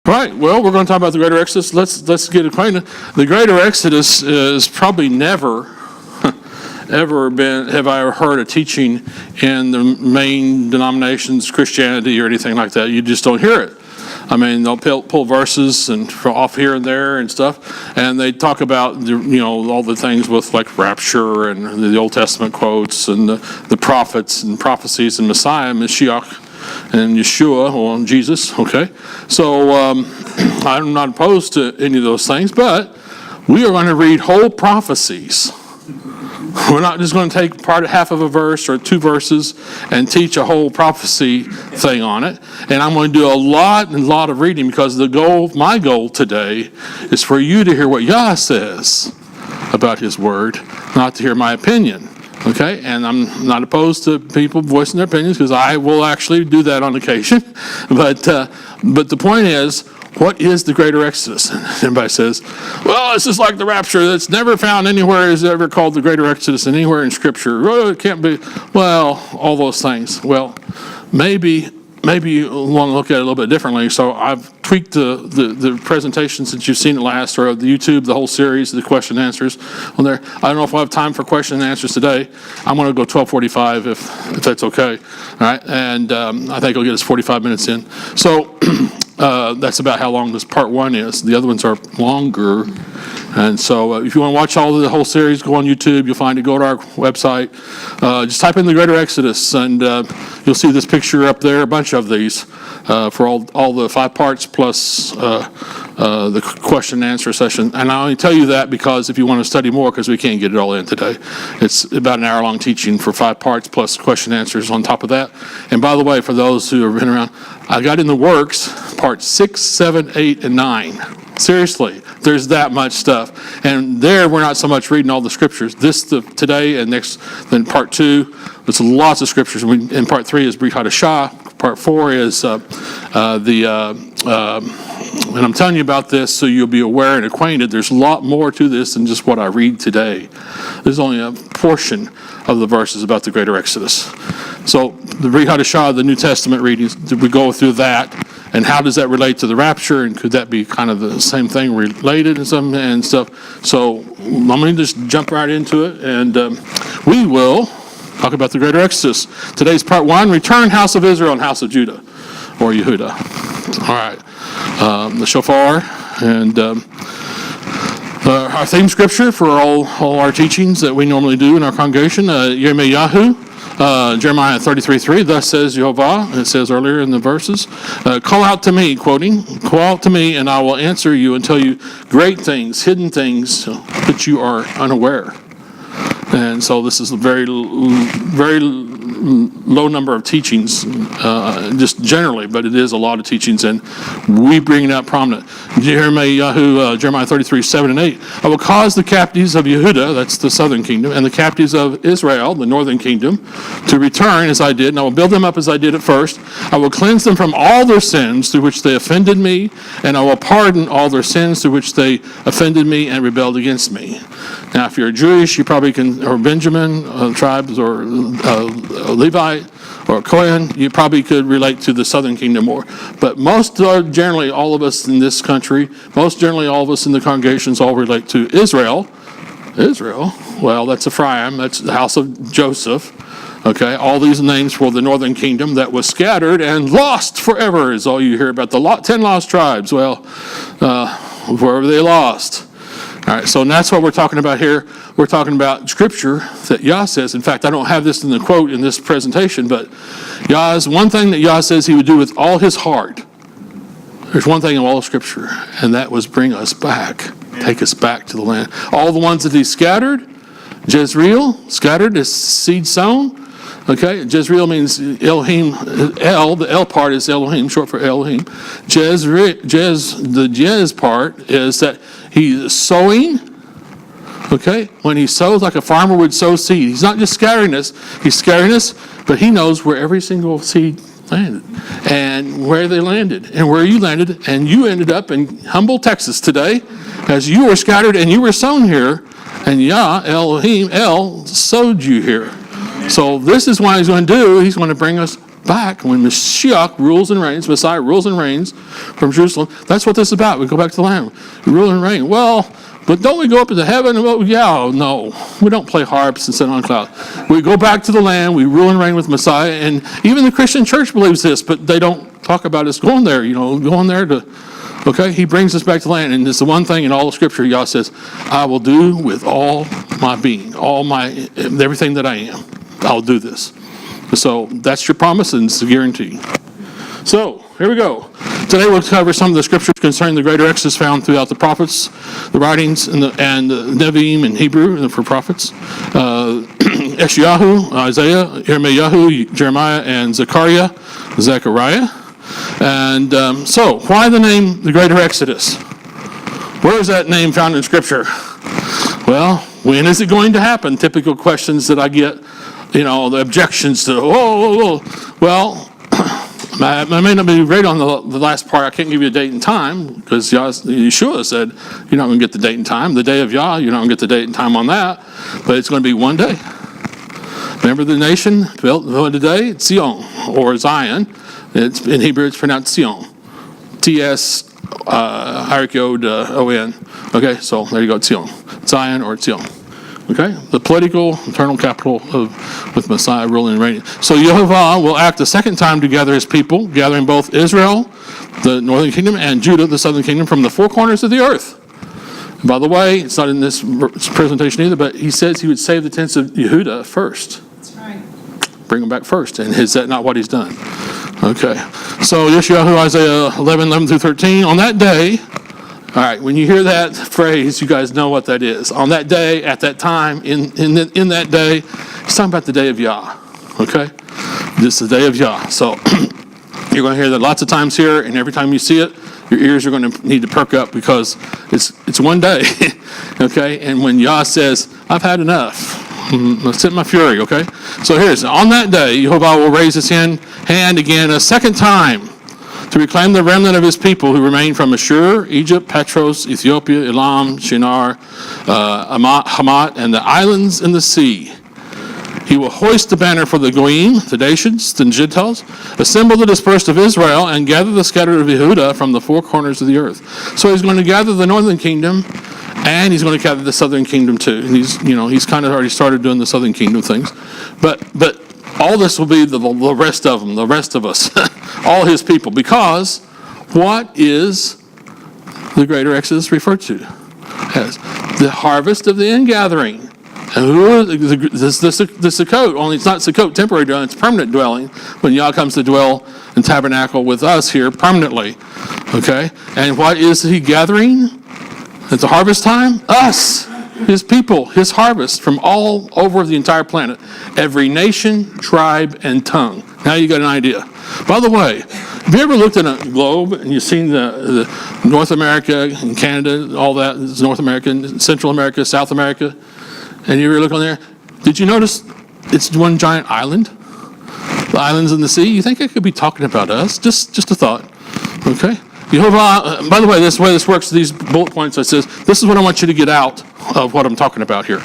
All right, well, we're going to talk about the Greater Exodus. Let's get acquainted. The Greater Exodus is probably never, have I ever heard a teaching in the main denominations, Christianity or anything like that. You just don't hear it. I mean, they'll pull verses and off here and there and stuff, and they talk about all the things with like rapture and the Old Testament quotes and the prophets and prophecies and Messiah, Mashiach, and Yeshua, or Jesus. Okay, so I'm not opposed to any of those things, but we are going to read whole prophecies. We're not just going to take half of a verse or two verses and teach a whole prophecy thing on it. And I'm going to do a lot of reading, because my goal today is for you to hear what Yah says about His Word, not to hear my opinion. Okay, and I'm not opposed to people voicing their opinions, because I will actually do that on occasion. But the point is, what is the Greater Exodus? And everybody says, well, this is like the rapture. That's never found anywhere. Is ever called the Greater Exodus anywhere in Scripture? Oh, it can't be. Well, all those things. Well, maybe you want to look at it a little bit differently. So I've tweaked the presentation since you've seen it last, or the YouTube, the whole series, the question and answers on there. I don't know if we'll have time for question and answers today. I'm going to go 12:45 if that's okay. All right, and I think it'll get us 45 minutes in. So that's about how long this part one is. The other ones are longer. And so if you want to watch the whole series, go on YouTube. You'll find it. Go to our website. Just type in the Greater Exodus, and you'll see this picture up there, a bunch of these for all the 5 parts plus the question and answer session. And I only tell you that because if you want to study more, because we can't get it all in today. It's about an hour-long teaching for 5 parts plus question and answers on top of that. And by the way, for those who have been around, I got in the works parts 6, 7, 8, and 9. Seriously, there's that much stuff. And there, we're not so much reading all the scriptures. Today and next, then part 2, there's lots of scriptures. And part 3 is Brit Hadashah. Part 4 is and I'm telling you about this so you'll be aware and acquainted. There's a lot more to this than just what I read today. There's only a portion of the verses about the Greater Exodus. So the Brit Hadashah, the New Testament readings, did we go through that? And how does that relate to the rapture? And could that be kind of the same thing related and stuff? So I'm going to just jump right into it, and we will talk about the Greater Exodus. Today's part 1, return house of Israel and house of Judah, or Yehuda. All right. The shofar, and our theme scripture for all our teachings that we normally do in our congregation, Yirmiyahu. Jeremiah 33:3, thus says Jehovah, it says earlier in the verses, call out to me, quoting, call out to me and I will answer you and tell you great things, hidden things that you are unaware. And so this is a very low number of teachings, just generally, but it is a lot of teachings, and we bring it out prominent. Jeremiah 33, 7 and 8. I will cause the captives of Yehuda, that's the southern kingdom, and the captives of Israel, the northern kingdom, to return as I did, and I will build them up as I did at first. I will cleanse them from all their sins through which they offended me, and I will pardon all their sins through which they offended me and rebelled against me. Now, if you're Jewish, you probably can, or Benjamin tribes, or Levite, or Kohen, you probably could relate to the southern kingdom more. But generally, all of us in this country, all of us in the congregations all relate to Israel. Israel, well, that's Ephraim, that's the house of Joseph. Okay, all these names for the northern kingdom that was scattered and lost forever is all you hear about. The 10 lost tribes, well, wherever they lost. All right, so that's what we're talking about here. We're talking about scripture that Yah says. In fact, I don't have this in the quote in this presentation, but one thing that Yah says he would do with all his heart. There's one thing in all of scripture, and that was bring us back, take us back to the land. All the ones that he scattered, Jezreel, scattered as seed sown. Okay, Jezreel means Elohim. The El part is Elohim, short for Elohim. The Jez part is that he's sowing. Okay, when he sows like a farmer would sow seed, he's not just scattering us. He's scattering us, but he knows where every single seed landed and where they landed and where you landed, and you ended up in humble Texas today, as you were scattered and you were sown here, and Yah, Elohim, El, sowed you here. So this is what he's going to do. He's going to bring us back when Mashiach rules and reigns, Messiah rules and reigns from Jerusalem. That's what this is about. We go back to the land. We rule and reign. Well, but don't we go up into heaven? Well, yeah, no. We don't play harps and sit on clouds. We go back to the land. We rule and reign with Messiah. And even the Christian church believes this, but they don't talk about us going there, going there to, okay? He brings us back to land. And it's the one thing in all of Scripture, Yah says, I will do with all my being, everything that I am. I'll do this. So that's your promise, and it's a guarantee. So here we go. Today we'll cover some of the scriptures concerning the greater exodus found throughout the prophets, the writings, and the Nevi'im in Hebrew for prophets. Eshayahu, Isaiah, Yirmiyahu, Jeremiah, and Zechariah. And so, why the name the greater exodus? Where is that name found in Scripture? Well, when is it going to happen? Typical questions that I get, the objections to, Well, I may not be right on the last part. I can't give you a date and time because Yeshua said you're not going to get the date and time. The day of Yah, you're not going to get the date and time on that. But it's going to be one day. Remember the nation built today? Zion, or Zion. In Hebrew, it's pronounced Zion. T-S, O-N. Okay, so there you go, Zion. Zion or Zion. Okay, the political, eternal capital with Messiah ruling and reigning. So Yehovah will act the second time to gather his people, gathering both Israel, the northern kingdom, and Judah, the southern kingdom, from the four corners of the earth. And by the way, it's not in this presentation either, but he says he would save the tents of Yehuda first. That's right. Bring them back first. And is that not what he's done? Okay. So Yeshayahu, Isaiah 11 through 13. On that day, all right, when you hear that phrase, you guys know what that is. On that day, at that time, in that day, he's talking about the day of Yah. Okay? This is the day of Yah. So you're going to hear that lots of times here, and every time you see it, your ears are going to need to perk up because it's one day. Okay? And when Yah says, I've had enough, let's hit my fury, okay? So here's, on that day, Yehovah will raise his hand again a second time to reclaim the remnant of his people who remain from Ashur, Egypt, Petros, Ethiopia, Elam, Shinar, Hamat, and the islands in the sea. He will hoist the banner for the Goyim, the nations, the Gentiles, assemble the dispersed of Israel, and gather the scattered of Yehuda from the four corners of the earth. So he's going to gather the northern kingdom, and he's going to gather the southern kingdom too. And he's kind of already started doing the southern kingdom things. But all this will be the rest of them, the rest of us, all his people. Because what is the greater exodus referred to as? The harvest of the ingathering. And who is the Sukkot? Only it's not Sukkot temporary dwelling, it's permanent dwelling. When Yah comes to dwell and tabernacle with us here permanently. Okay? And what is he gathering at the harvest time? Us. His people, his harvest from all over the entire planet. Every nation, tribe, and tongue. Now you got an idea. By the way, have you ever looked at a globe and you've seen the North America and Canada, all that, is North America, Central America, South America, and you ever look on there? Did you notice it's one giant island? The islands in the sea? You think it could be talking about us? Just a thought. Okay? Yehovah, by the way, this way this works, these bullet points, I says, this is what I want you to get out of what I'm talking about here.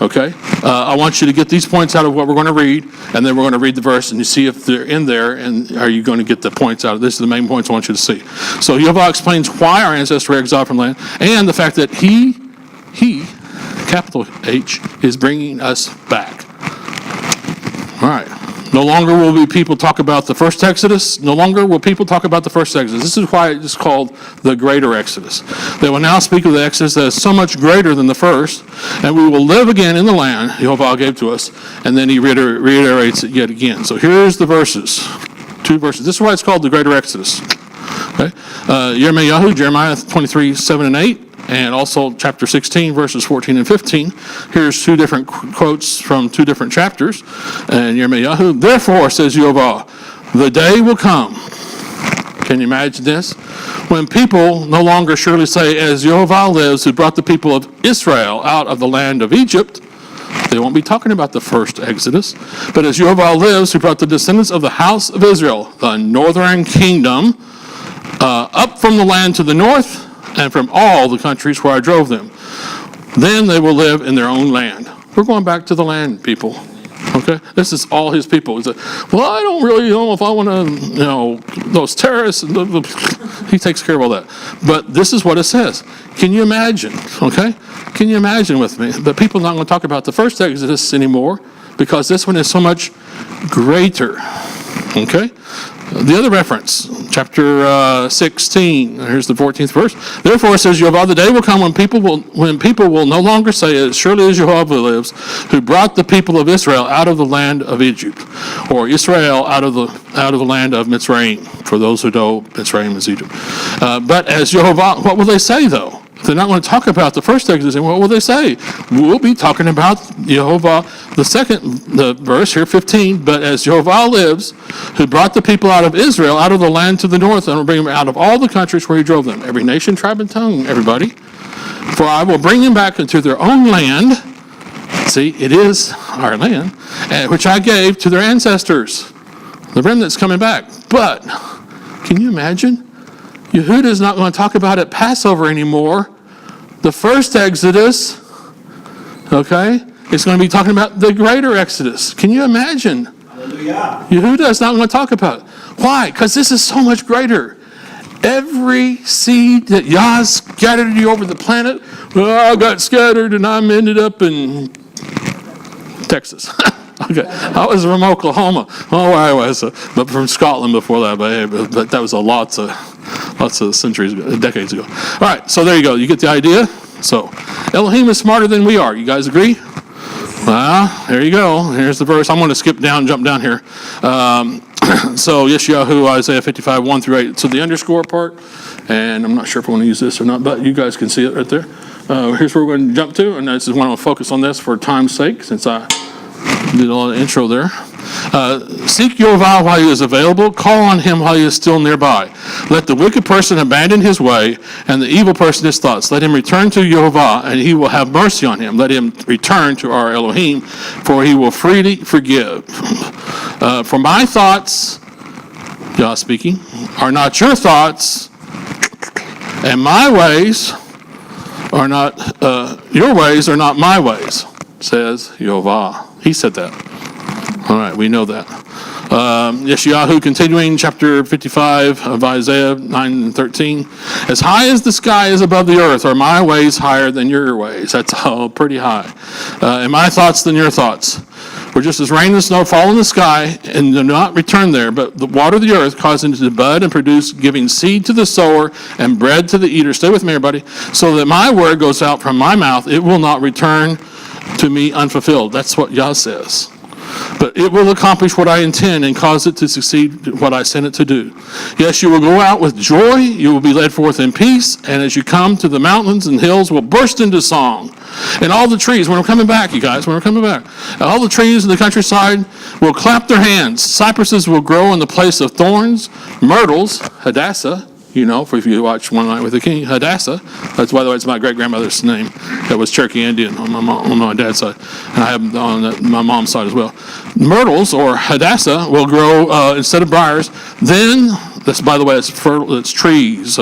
Okay? I want you to get these points out of what we're going to read, and then we're going to read the verse, and you see if they're in there, and are you going to get the points out of this? Is the main points I want you to see. So Yehovah explains why our ancestors were exiled from land, and the fact that he, capital H, is bringing us back. All right. No longer will people talk about the first Exodus. No longer will people talk about the first Exodus. This is why it's called the greater Exodus. They will now speak of the Exodus that is so much greater than the first, and we will live again in the land Jehovah gave to us. And then he reiterates it yet again. So here's the verses, 2 verses. This is why it's called the greater Exodus. Okay, Jeremiah 23, 7 and 8. And also chapter 16, verses 14 and 15. Here's 2 different quotes from 2 different chapters. And Yirmiyahu, therefore, says Yehovah, the day will come. Can you imagine this? When people no longer surely say, as Yehovah lives, who brought the people of Israel out of the land of Egypt. They won't be talking about the first Exodus. But as Yehovah lives, who brought the descendants of the house of Israel, the northern kingdom, up from the land to the north, and from all the countries where I drove them. Then they will live in their own land. We're going back to the land, people. Okay, this is all his people. He said, well, I don't really know if I want to, those terrorists. He takes care of all that. But this is what it says. Can you imagine? Okay, can you imagine with me? But people are not going to talk about the first Exodus anymore because this one is so much greater. Okay. The other reference, chapter 16, here's the 14th verse. Therefore it says, Jehovah, the day will come when people will no longer say, as surely as Jehovah lives, who brought the people of Israel out of the land of Egypt, or Israel out of the land of Mitzrayim. For those who know, Mitzrayim is Egypt. But as Jehovah, what will they say though? They're not going to talk about the first Exodus, and what will they say? We'll be talking about Jehovah, the verse here, 15, but as Jehovah lives, who brought the people out of Israel, out of the land to the north, and will bring them out of all the countries where he drove them. Every nation, tribe, and tongue, everybody. For I will bring them back into their own land. See, it is our land, which I gave to their ancestors. The remnant's coming back. But, can you imagine? Yehuda is not going to talk about it Passover anymore. The first Exodus, okay, is going to be talking about the greater Exodus. Can you imagine? Hallelujah. Yehuda is not going to talk about it. Why? Because this is so much greater. Every seed that Yah scattered you over the planet, I got scattered and I ended up in Texas. Okay, I was from Oklahoma. Oh, I was, but from Scotland before that. But that was lots of centuries, decades ago. All right, so there you go. You get the idea. So Elohim is smarter than we are. You guys agree? Well, there you go. Here's the verse. I'm going to jump down here. So Yeshayahu, Isaiah 55, 1 through 8. So the underscore part, and I'm not sure if I want to use this or not, but you guys can see it right there. Here's where we're going to jump to, and this is when I'll focus on this for time's sake, since I did a lot of intro there. Seek Yehovah while he is available. Call on him while he is still nearby. Let the wicked person abandon his way, and the evil person his thoughts. Let him return to Yehovah, and he will have mercy on him. Let him return to our Elohim, for he will freely forgive. For my thoughts, Yah speaking, are not your thoughts, and my ways are not your ways are not my ways, says Yehovah. He said that. All right, we know that. Yeshayahu, continuing, chapter 55 of Isaiah 9 and 13. As high as the sky is above the earth, are my ways higher than your ways. That's all pretty high. And my thoughts than your thoughts. For just as rain and snow fall in the sky and do not return there, but the water of the earth, causing it to bud and produce, giving seed to the sower and bread to the eater. Stay with me, everybody. So that my word goes out from my mouth, it will not return to me unfulfilled. That's what Yah says. But it will accomplish what I intend and cause it to succeed what I sent it to do. Yes, you will go out with joy, you will be led forth in peace, and as you come to the mountains and hills will burst into song. And all the trees, when we're coming back, you guys, when we're coming back, all the trees in the countryside will clap their hands. Cypresses will grow in the place of thorns, myrtles, Hadassah, for if you watch One Night with the King, Hadassah. That's, by the way, it's my great-grandmother's name. That was Cherokee Indian on my dad's side. And I have them on my mom's side as well. Myrtles, or Hadassah, will grow instead of briars. Then, this, by the way, it's trees,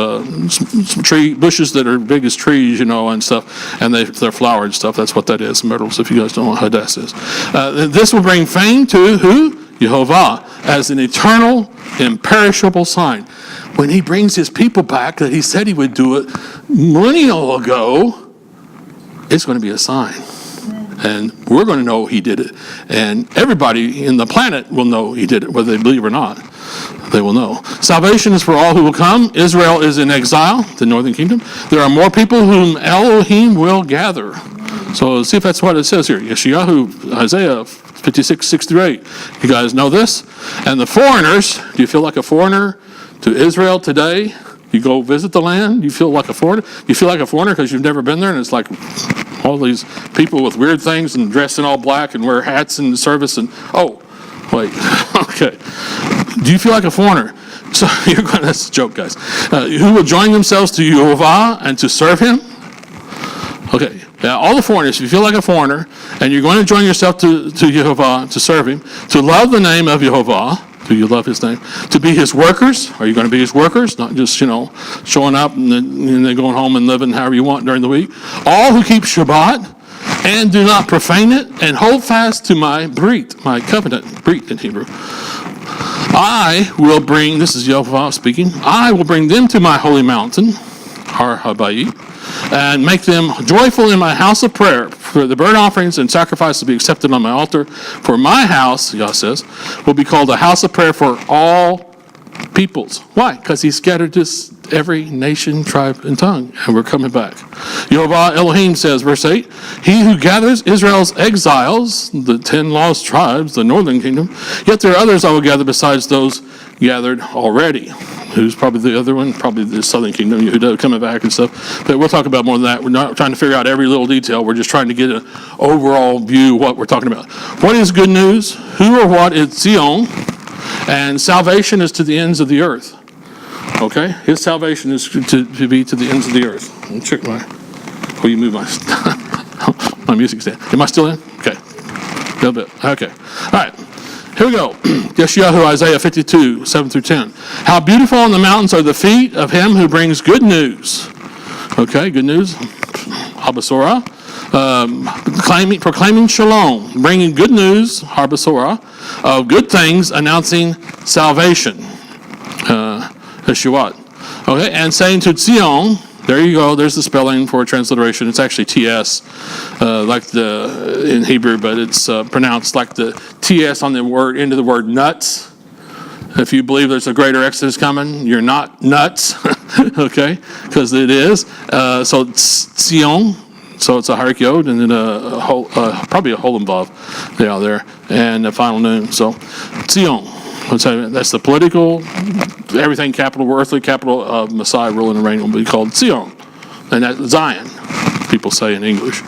tree bushes that are big as trees, and stuff. And they're flowered and stuff. That's what that is, myrtles, if you guys don't know what Hadassah is. This will bring fame to who? Yehovah, as an eternal, imperishable sign. When he brings his people back, that he said he would do it millennial ago, it's going to be a sign. And we're going to know he did it. And everybody in the planet will know he did it, whether they believe or not. They will know. Salvation is for all who will come. Israel is in exile, the northern kingdom. There are more people whom Elohim will gather. So see if that's what it says here. Yeshayahu, Isaiah 56, 6 through 8. You guys know this? And the foreigners, do you feel like a foreigner to Israel today? You go visit the land, you feel like a foreigner? You feel like a foreigner because you've never been there, and it's like all these people with weird things and dressed in all black and wear hats in service and, oh, wait, okay. Do you feel like a foreigner? So that's a joke, guys. Who will join themselves to Yehovah and to serve him? Okay, now all the foreigners, if you feel like a foreigner and you're going to join yourself to Yehovah, to serve him, to love the name of Yehovah, do you love his name? To be his workers? Are you going to be his workers? Not just, showing up and then going home and living however you want during the week. All who keep Shabbat and do not profane it, and hold fast to my brit, my covenant, brit in Hebrew. I will bring, this is Yehovah speaking, I will bring them to my holy mountain, Har Habayit, and make them joyful in my house of prayer, for the burnt offerings and sacrifices to be accepted on my altar. For my house, Yah says, will be called a house of prayer for all peoples. Why? Because he scattered just every nation, tribe, and tongue, and we're coming back. Yehovah Elohim says, verse 8, he who gathers Israel's exiles, the 10 lost tribes, the northern kingdom, yet there are others I will gather besides those gathered already. Who's probably the other one? Probably the southern kingdom, Yehuda coming back and stuff. But we'll talk about more than that. We're not trying to figure out every little detail. We're just trying to get an overall view of what we're talking about. What is good news? Who or what is Zion? And salvation is to the ends of the earth. Okay? His salvation is to be to the ends of the earth. Let me check will you move my music stand? Am I still in? Okay. A little bit. Okay. All right. Here we go. Yeshayahu, Isaiah 52, 7 through 10. How beautiful on the mountains are the feet of him who brings good news. Okay, good news. Habasorah. Proclaiming shalom, bringing good news, Habasorah, of good things, announcing salvation. Yeshuat. Okay, and saying to Zion, there you go, there's the spelling for transliteration. It's actually TS, like in Hebrew, but it's pronounced like the TS on the word, into the word nuts. If you believe there's a greater exodus coming, you're not nuts, okay, because it is. So Zion, so it's a Harik Yod, and then probably a Holim Vav there, and a final noon. So Zion. That's the political, everything capital, earthly capital of Messiah ruling and reign will be called Zion. And that's Zion, people say in English.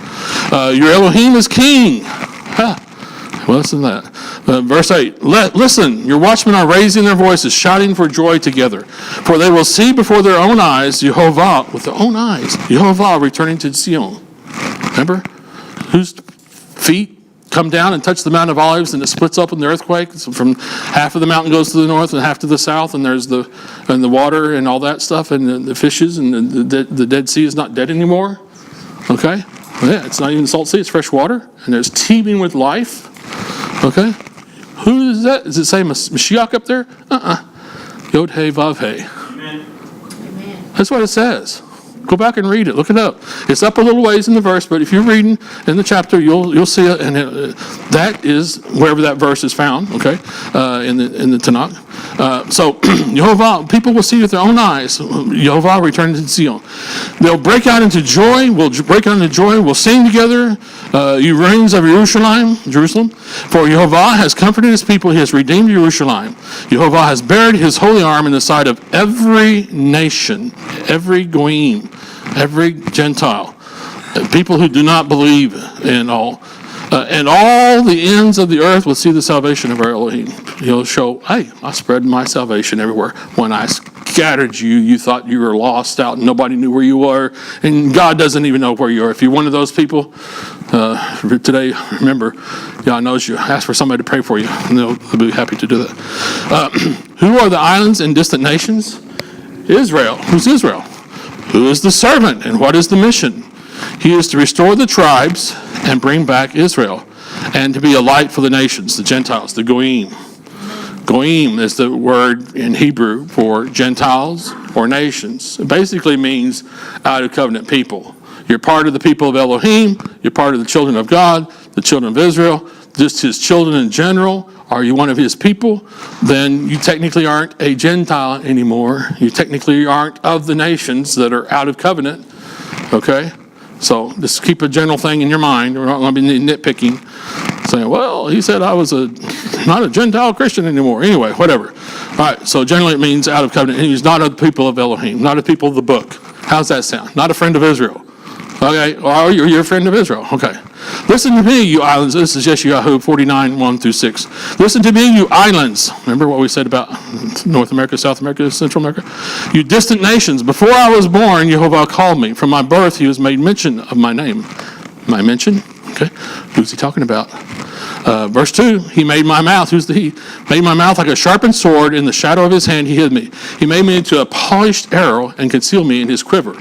Your Elohim is king. Well, listen to that. Verse 8, listen, your watchmen are raising their voices, shouting for joy together. For they will see before their own eyes, Yehovah, with their own eyes, Yehovah returning to Zion. Remember? Whose feet come down and touch the Mount of Olives, and it splits up in the earthquake. So from half of the mountain goes to the north and half to the south, and there's the water and all that stuff, and the fishes, and the Dead Sea is not dead anymore. Okay? Yeah, it's not even salt sea, it's fresh water, and it's teeming with life. Okay? Who is that? Does it say Mashiach up there? Yod He Vav He. Amen. That's what it says. Go back and read it. Look it up. It's up a little ways in the verse, but if you're reading in the chapter, you'll see it, and that is wherever that verse is found. Okay, in the Tanakh. So Yehovah, people will see with their own eyes. Yehovah returned to Zion. They'll break out into joy. We'll break out into joy. We'll sing together. You reigns of Jerusalem. For Yehovah has comforted his people. He has redeemed Jerusalem. Yehovah has bared his holy arm in the sight of every nation, every goyim, every Gentile, people who do not believe in all. And all the ends of the earth will see the salvation of our Elohim. He'll show, hey, I spread my salvation everywhere. When I scattered you, you thought you were lost out and nobody knew where you were. And God doesn't even know where you are. If you're one of those people, today, remember, God knows you. Ask for somebody to pray for you, and they'll be happy to do that. Who are the islands and distant nations? Israel. Who's Israel? Who is the servant, and what is the mission? He is to restore the tribes and bring back Israel, and to be a light for the nations, the Gentiles, the Goyim. Goyim is the word in Hebrew for Gentiles or nations. It basically means out of covenant people. You're part of the people of Elohim. You're part of the children of God, the children of Israel, just his children in general. Are you one of his people? Then you technically aren't a Gentile anymore. You technically aren't of the nations that are out of covenant. Okay? So just keep a general thing in your mind. We're not going to be nitpicking, saying, well, he said I was not a Gentile Christian anymore. Anyway, whatever. All right, so generally it means out of covenant. He's not of the people of Elohim, not a people of the book. How's that sound? Not a friend of Israel. Okay, well, you're a friend of Israel. Okay. Listen to me, you islands. This is Yeshayahu 49, 1 through 6. Listen to me, you islands. Remember what we said about North America, South America, Central America? You distant nations. Before I was born, Yehovah called me. From my birth, he was made mention of my name. My mention? Okay. Who's he talking about? Verse 2, he made my mouth. Who's the he? Made my mouth like a sharpened sword. In the shadow of his hand, he hid me. He made me into a polished arrow and concealed me in his quiver.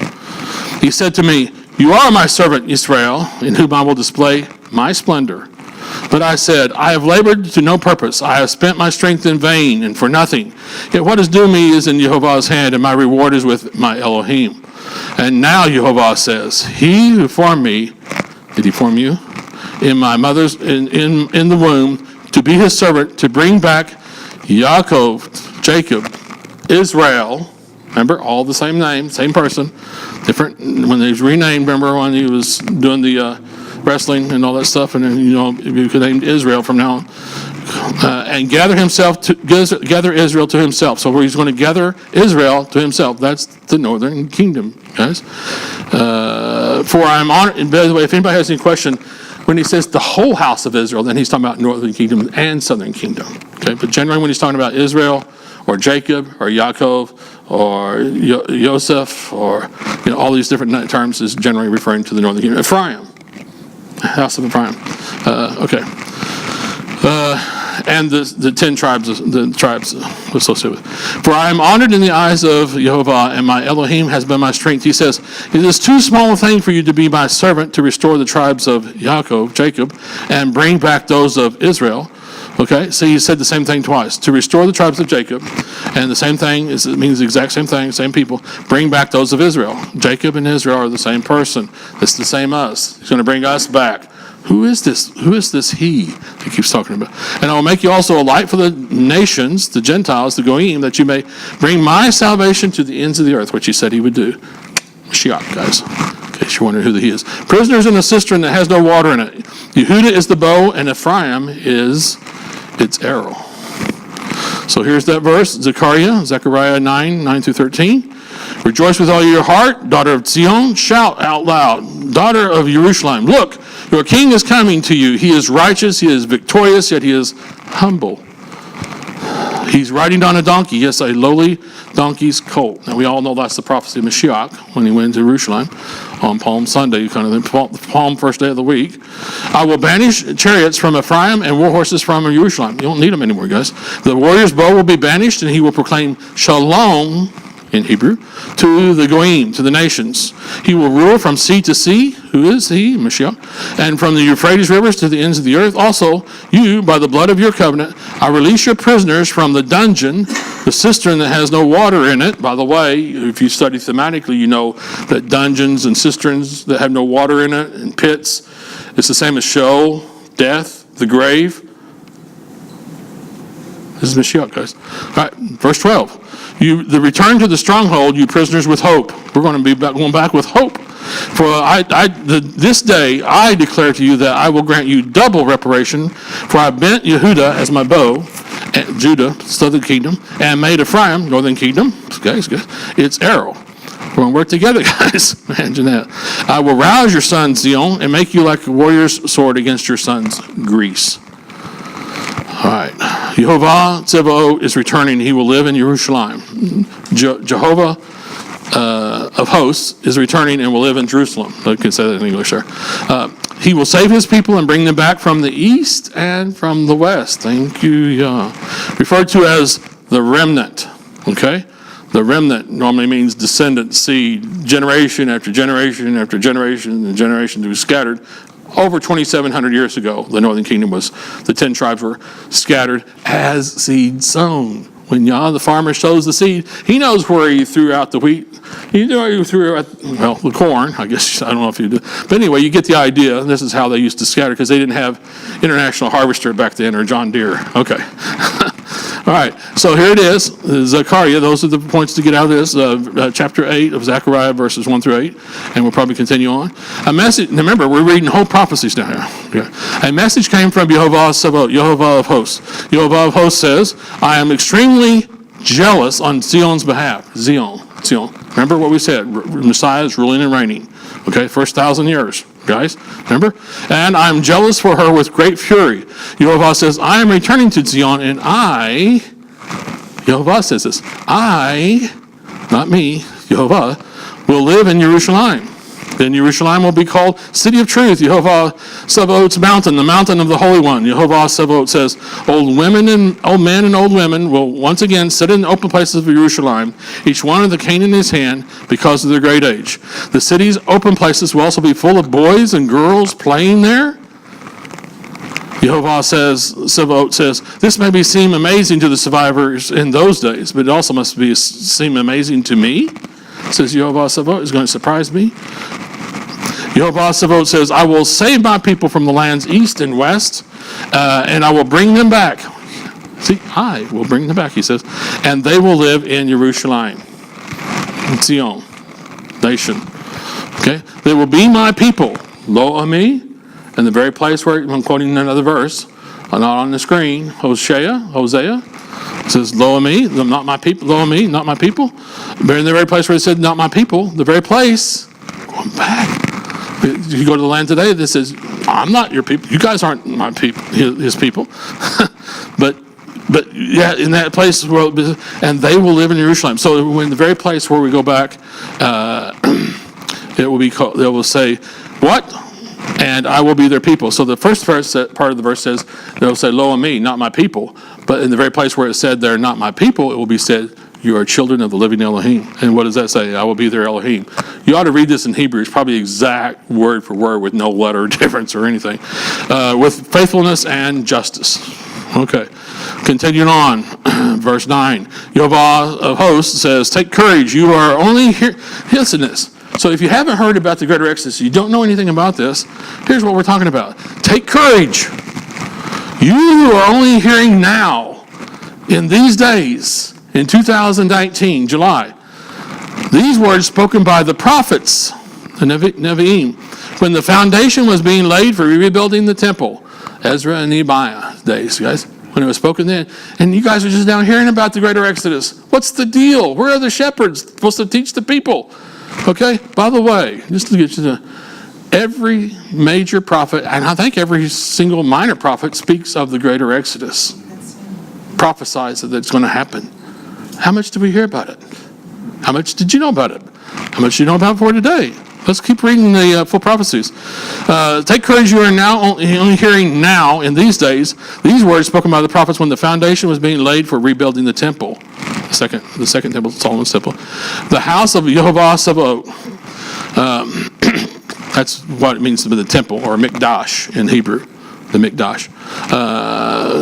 He said to me, You are my servant Israel, in whom I will display my splendor. But I said, I have labored to no purpose. I have spent my strength in vain and for nothing. Yet what is due me is in Jehovah's hand, and my reward is with my Elohim. And now Jehovah says, he who formed me, did he form you? In my mother's, in the womb, to be his servant, to bring back Yaakov, Jacob, Israel. Remember, all the same name, same person. Different, when they was renamed, remember when he was doing the wrestling and all that stuff, and then, you could name Israel from now on. And gather Israel to himself. So he's going to gather Israel to himself. That's the northern kingdom, guys. For I am honored. And by the way, if anybody has any question, when he says the whole house of Israel, then he's talking about northern kingdom and southern kingdom. Okay, but generally when he's talking about Israel or Jacob or Yaakov or Joseph or all these different terms is generally referring to the northern kingdom. Ephraim, house of Ephraim. Okay. And the 10 tribes, the tribes associated with it. For I am honored in the eyes of Jehovah, and my Elohim has been my strength. He says, it is too small a thing for you to be my servant to restore the tribes of Jacob, and bring back those of Israel. Okay, so he said the same thing twice. To restore the tribes of Jacob, and the same thing, it means the exact same thing, same people. Bring back those of Israel. Jacob and Israel are the same person. It's the same us. He's going to bring us back. Who is this? Who is this he he keeps talking about? And I will make you also a light for the nations, the Gentiles, the Goyim, that you may bring my salvation to the ends of the earth, which he said he would do. Mashiach, guys, in case you're wondering who he is. Prisoners in a cistern that has no water in it. Yehuda is the bow, and Ephraim is its arrow. So here's that verse, Zechariah 9 through 13. Rejoice with all your heart, daughter of Zion. Shout out loud, daughter of Jerusalem. Look, your king is coming to you. He is righteous, he is victorious, yet he is humble. He's riding on a donkey, yes, a lowly donkey's colt. Now we all know that's the prophecy of Mashiach when he went to Jerusalem on Palm Sunday, kind of the Palm first day of the week. I will banish chariots from Ephraim and war horses from Jerusalem. You don't need them anymore, guys. The warrior's bow will be banished, and he will proclaim shalom, in Hebrew, to the Goyim, to the nations. He will rule from sea to sea. Who is he? Mashiach. And from the Euphrates rivers to the ends of the earth. Also, you, by the blood of your covenant, I release your prisoners from the dungeon, the cistern that has no water in it. By the way, if you study thematically, you know that dungeons and cisterns that have no water in it, and pits, it's the same as Sheol, death, the grave. This is Mashiach, guys. All right, verse 12. The return to the stronghold, you prisoners with hope. We're going to be going back with hope. For this day I declare to you that I will grant you double reparation. For I bent Yehuda as my bow, and Judah, southern kingdom, and made Ephraim, northern kingdom, its arrow. We're going to work together, guys. Imagine that. I will rouse your son Zion and make you like a warrior's sword against your son's Greece. All right. Yehovah Tzevaot is returning. He will live in Jerusalem. Jehovah of hosts is returning and will live in Jerusalem. I can say that in English there. He will save his people and bring them back from the east and from the west. Thank you, Yah. Referred to as the remnant. Okay? The remnant normally means descendant, seed, generation after generation after generation, and generation to be scattered. Over 2,700 years ago, the northern kingdom the 10 tribes were scattered as seed sown. When Yah, the farmer, sows the seed, he knows where he threw out the wheat. He knew where he threw out, the corn, I guess. I don't know if you do. But anyway, you get the idea. This is how they used to scatter, because they didn't have International Harvester back then, or John Deere. Okay. All right, so here it is, Zechariah. Those are the points to get out of this. Chapter 8 of Zechariah, verses 1 through 8, and we'll probably continue on. A message, remember, we're reading whole prophecies now here. Okay. A message came from Yehovah Tzevaot, Yehovah of hosts. Yehovah of hosts says, I am extremely jealous on Zion's behalf. Zion. Remember what we said, Messiah is ruling and reigning. Okay, first 1,000 years. Guys, remember? And I'm jealous for her with great fury. Yehovah says, I am returning to Zion, and Yehovah says this, not me, Yehovah, will live in Jerusalem. Then Jerusalem will be called City of Truth, Yehovah Sabaoth's mountain, the mountain of the Holy One. Yehovah Sabaoth says, old men and old women will once again sit in the open places of Jerusalem, each one with a cane in his hand because of their great age. The city's open places will also be full of boys and girls playing there. Yehovah Sabaoth says, this may seem amazing to the survivors in those days, but it also must seem amazing to me. Says Yehovah Sabaoth, is going to surprise me. Yehovah Sabaoth says, I will save my people from the lands east and west, and I will bring them back. See, I will bring them back, he says, and they will live in Jerusalem, in Zion, nation. Okay, they will be my people, lo ami, in the very place where I'm quoting another verse, not on the screen, Hosea. It says, lo ami, not my people, lo ami, not my people. But in the very place where it said, not my people, the very place, going back. You go to the land today that says, I'm not your people. You guys aren't my people, his people. but yeah, in that place, and they will live in Jerusalem. So in the very place where we go back, it will be called, they will say, what? And I will be their people. So the first part of the verse says, they'll say, lo ami, not my people. But in the very place where it said they're not my people, it will be said, you are children of the living Elohim. And what does that say? I will be their Elohim. You ought to read this in Hebrew. It's probably exact word for word with no letter difference or anything. With faithfulness and justice. Okay. Continuing on. Verse 9. Yehovah of hosts says, take courage. You are only here. Listen to this. So if you haven't heard about the greater Exodus, you don't know anything about this, here's what we're talking about. Take courage. You are only hearing now, in these days, in 2019, July, these words spoken by the prophets, the Nevi'im, when the foundation was being laid for rebuilding the temple, Ezra and Nehemiah days, guys, when it was spoken then. And you guys are just now hearing about the greater Exodus. What's the deal? Where are the shepherds supposed to teach the people? Okay, by the way, just to get you to, every major prophet, and I think every single minor prophet speaks of the greater Exodus, prophesies that it's going to happen. How much did we hear about it? How much did you know about it? How much do you know about it for today? Let's keep reading the full prophecies. Take courage, you are now only hearing now, in these days, these words spoken by the prophets when the foundation was being laid for rebuilding the temple. The second temple, Solomon's temple. The house of Yehovah Sabaoth. That's what it means to be the temple, or mikdash in Hebrew. The mikdash.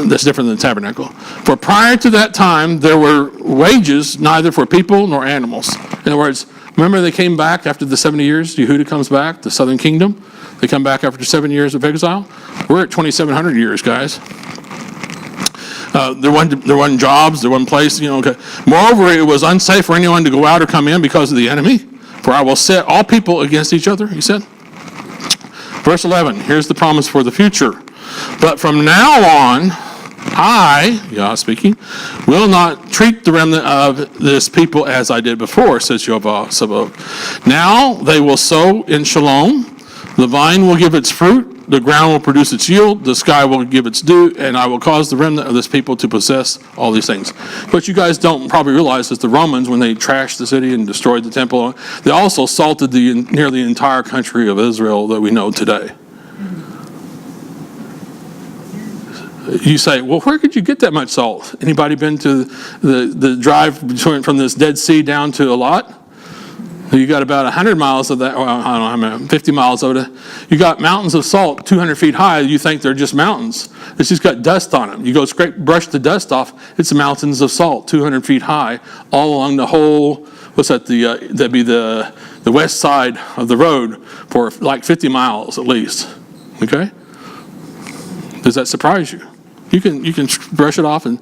That's different than the tabernacle. For prior to that time, there were wages neither for people nor animals. In other words, remember they came back after the 70 years? Yehuda comes back, the southern kingdom. They come back after 7 years of exile. We're at 2,700 years, guys. There wasn't jobs, there wasn't place, Okay. Moreover, it was unsafe for anyone to go out or come in because of the enemy. For I will set all people against each other, he said. Verse 11, here's the promise for the future. But from now on, I, Yah speaking, will not treat the remnant of this people as I did before, says Yehovah Sabaoth. Now they will sow in shalom. The vine will give its fruit. The ground will produce its yield. The sky will give its dew. And I will cause the remnant of this people to possess all these things. What you guys don't probably realize is the Romans, when they trashed the city and destroyed the temple, they also salted nearly the entire country of Israel that we know today. You say, well, where could you get that much salt? Anybody been to the drive from this Dead Sea down to Elat? You got about 100 miles of that, I don't know, 50 miles of it. You got mountains of salt 200 feet high. You think they're just mountains. It's just got dust on them. You go brush the dust off, it's mountains of salt 200 feet high all along the whole, that'd be the west side of the road for like 50 miles at least. Okay? Does that surprise you? You can brush it off and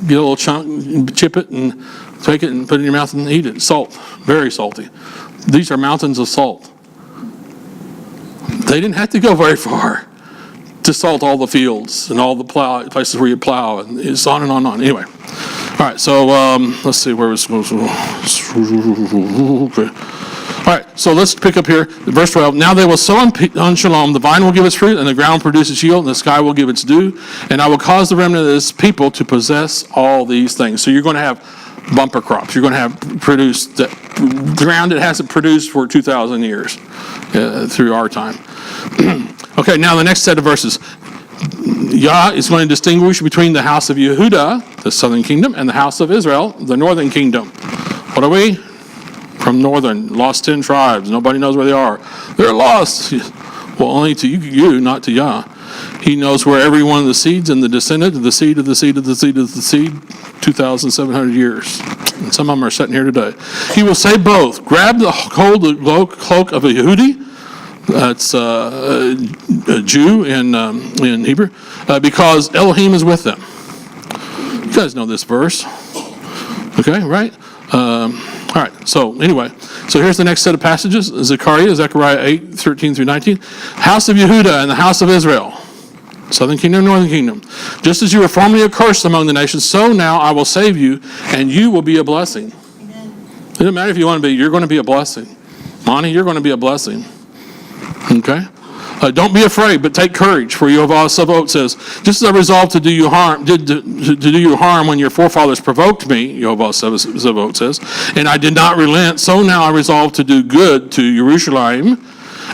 get a little chunk, and chip it and take it and put it in your mouth and eat it. Salt, very salty. These are mountains of salt. They didn't have to go very far to salt all the fields and all the places where you plow, and it's on and on and on. Anyway, all right. So let's see where we're supposed to. Okay. All right, so let's pick up here, verse 12. Now they will sow on shalom, the vine will give its fruit, and the ground will produce its yield, and the sky will give its dew, and I will cause the remnant of this people to possess all these things. So you're going to have bumper crops. You're going to have produced the ground that hasn't produced for 2,000 years through our time. Okay, now the next set of verses. Yah is going to distinguish between the house of Yehuda, the southern kingdom, and the house of Israel, the northern kingdom. What are we? From northern, lost 10 tribes. Nobody knows where they are. They're lost. Well, only to you, not to Yah. He knows where every one of the seeds and the descendant of the seed of the seed of the seed of the seed, 2,700 years. And some of them are sitting here today. He will say both. Grab the cloak of a Yehudi. That's a Jew in Hebrew, because Elohim is with them. You guys know this verse. Okay, right? All right, so anyway. So here's the next set of passages. Zechariah 8, 13 through 19. House of Yehuda and the house of Israel. Southern kingdom, northern kingdom. Just as you were formerly a curse among the nations, so now I will save you, and you will be a blessing. Amen. It doesn't matter if you want to be, you're going to be a blessing. Monty, you're going to be a blessing. Okay? Don't be afraid, but take courage, for Yehovah Sabaoth says, just as I resolved to do you harm, to do you harm when your forefathers provoked me, Yehovah Sabaoth says, and I did not relent, so now I resolve to do good to Jerusalem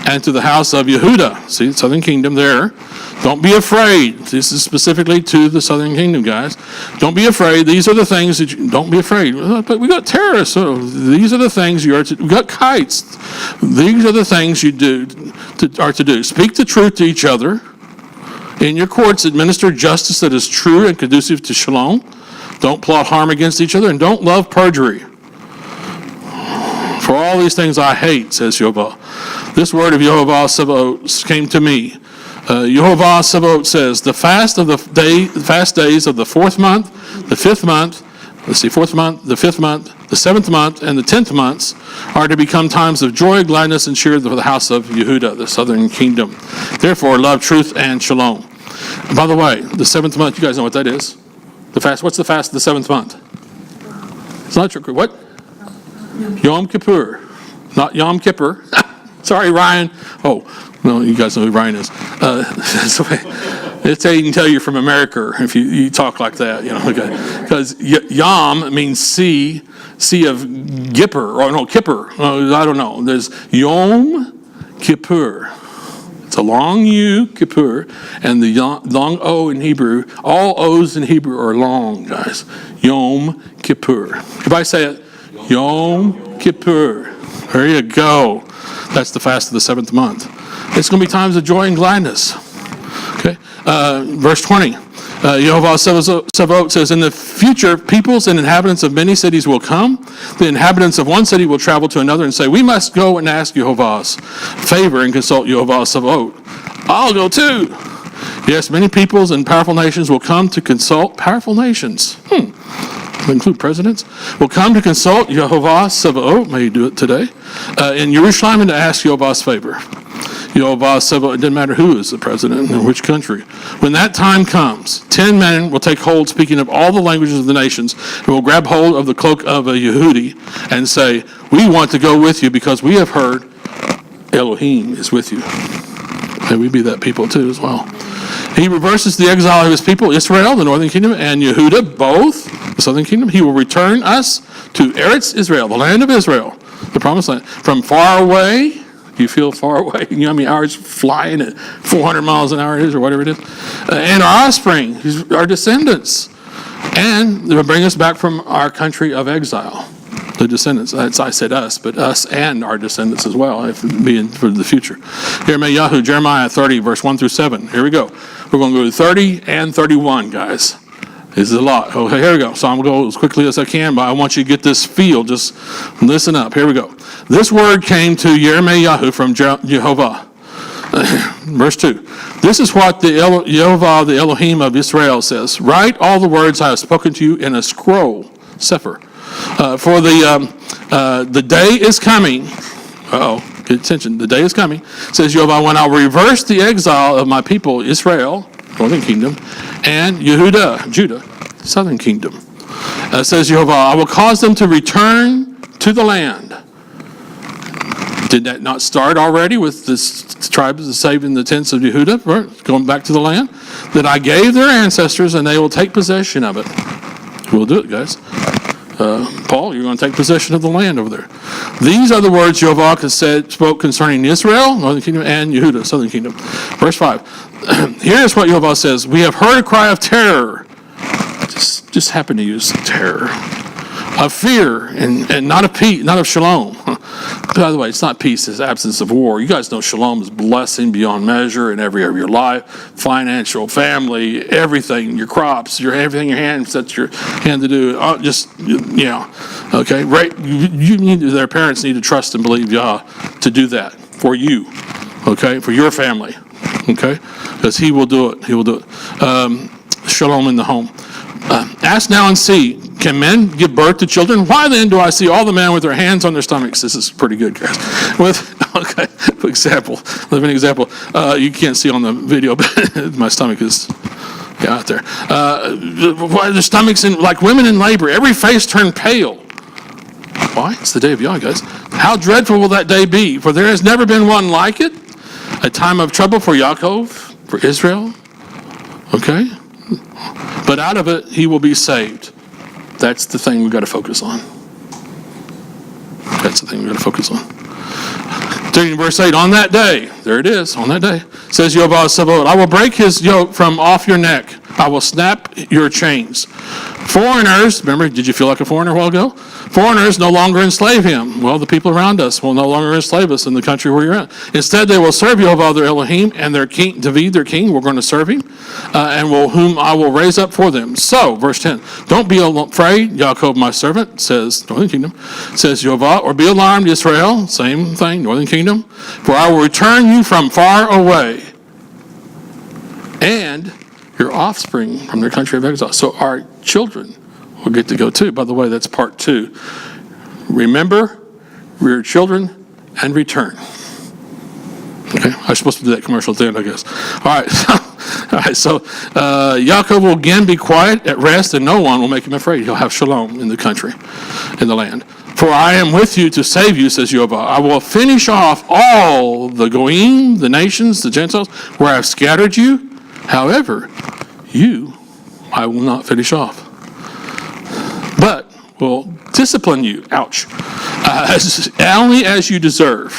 and to the house of Yehuda. See, southern kingdom there. Don't be afraid. This is specifically to the southern kingdom, guys. Don't be afraid. These are the things that you, don't be afraid. But we got terrorists. So these are the things you are to, we got kites. These are the things you are to do. Speak the truth to each other. In your courts, administer justice that is true and conducive to shalom. Don't plot harm against each other, and don't love perjury. For all these things I hate, says Yehovah. This word of Yehovah Sabaoth came to me. Yehovah Sabaoth says, the fast days of the fourth month, the fifth month, fourth month, the fifth month, the seventh month, and the 10th months are to become times of joy, gladness, and cheer for the house of Yehuda, the southern kingdom. Therefore, love, truth, and shalom. And by the way, the seventh month, you guys know what that is. The fast. What's the fast of the seventh month? It's not true. What? Yom Kippur. Not Yom Kippur. Sorry, Ryan. Oh, no, you guys know who Ryan is. It's how you can tell you're from America if you talk like that, you know. Okay. Because Yom means sea of Kippur, or no, Kippur. I don't know. There's Yom Kippur. It's a long U, Kippur, and the long O in Hebrew. All O's in Hebrew are long, guys. Yom Kippur. If I say it, Yom Kippur. There you go. That's the fast of the seventh month. It's going to be times of joy and gladness. Okay. Verse 20. Yehovah Sabaoth says, in the future, peoples and inhabitants of many cities will come. The inhabitants of one city will travel to another and say, we must go and ask Yehovah's favor and consult Yehovah Sabaoth. I'll go too. Yes, many peoples and powerful nations will come to consult powerful nations. Include presidents, will come to consult Yehovah Sabaoth, may you do it today, in Jerusalem, and to ask Yehovah's favor. Yehovah Sabaoth, it doesn't matter who is the president in which country. When that time comes, 10 men will take hold, speaking of all the languages of the nations, and will grab hold of the cloak of a Yehudi and say, we want to go with you because we have heard Elohim is with you. May we be that people too as well. He reverses the exile of his people, Israel, the northern kingdom, and Yehuda, both, the southern kingdom. He will return us to Eretz Israel, the land of Israel, the promised land. From far away, you feel far away, you know how many hours flying at 400 miles an hour it is, or whatever it is. And our offspring, our descendants. And they'll bring us back from our country of exile. The descendants. I said us, but us and our descendants as well, if being for the future. Jeremiah 30, verse 1 through 7. Here we go. We're going to go to 30 and 31, guys. This is a lot. Okay, here we go. So I'm going to go as quickly as I can, but I want you to get this feel. Just listen up. Here we go. This word came to Jeremiah from Jehovah. Verse 2. This is what the Yehovah, the Elohim of Israel, says. Write all the words I have spoken to you in a scroll, Sefer. For the day is coming. Get attention. The day is coming. Says Yehovah, when I'll reverse the exile of my people, Israel, northern kingdom, and Yehuda, Judah, southern kingdom. Says Yehovah, I will cause them to return to the land. Did that not start already with the tribes saving the tents of Yehuda, right? Going back to the land that I gave their ancestors, and they will take possession of it. We'll do it, guys. Paul, you're going to take possession of the land over there. These are the words Jehovah spoke concerning Israel, northern kingdom, and Yehuda, southern kingdom. Verse 5. Here's what Jehovah says. We have heard a cry of terror. Just happen to use terror. Of fear and not of peace, not of shalom. By the way, it's not peace, it's absence of war. You guys know shalom is blessing beyond measure in every area of your life, financial, family, everything, your crops, everything your hand sets your hand to do. Okay, right? Their parents need to trust and believe Yah to do that for you, okay, for your family, okay, because He will do it. He will do it. Shalom in the home. Ask now and see, can men give birth to children? Why then do I see all the men with their hands on their stomachs? This is pretty good, guys. For example, living example. You can't see on the video, but my stomach is out there. The stomachs like women in labor. Every face turned pale. Why? It's the day of Yah, guys. How dreadful will that day be? For there has never been one like it. A time of trouble for Yaakov, for Israel. Okay? But out of it, he will be saved. That's the thing we've got to focus on. That's the thing we've got to focus on. During verse 8, on that day, there it is, on that day, says Yehovah Sabaoth, I will break his yoke from off your neck. I will snap your chains. Foreigners, remember, did you feel like a foreigner a while ago? Foreigners no longer enslave him. Well, the people around us will no longer enslave us in the country where you're at. Instead, they will serve Yehovah their Elohim and their king, David their king. We're going to serve him, whom I will raise up for them. So, verse 10, don't be afraid, Yaakov my servant, says Northern Kingdom, says Yehovah, or be alarmed, Israel, same thing, Northern Kingdom, for I will return you from far away, and your offspring from their country of exile. So our children will get to go too. By the way, that's part 2. Remember, rear children, and return. Okay, I was supposed to do that commercial at the end, I guess. All right, so Yaakov will again be quiet, at rest, and no one will make him afraid. He'll have shalom in the country, in the land. For I am with you to save you, says Yehovah. I will finish off all the Goyim, the nations, the Gentiles, where I have scattered you. However, you I will not finish off, but will discipline you, only as you deserve.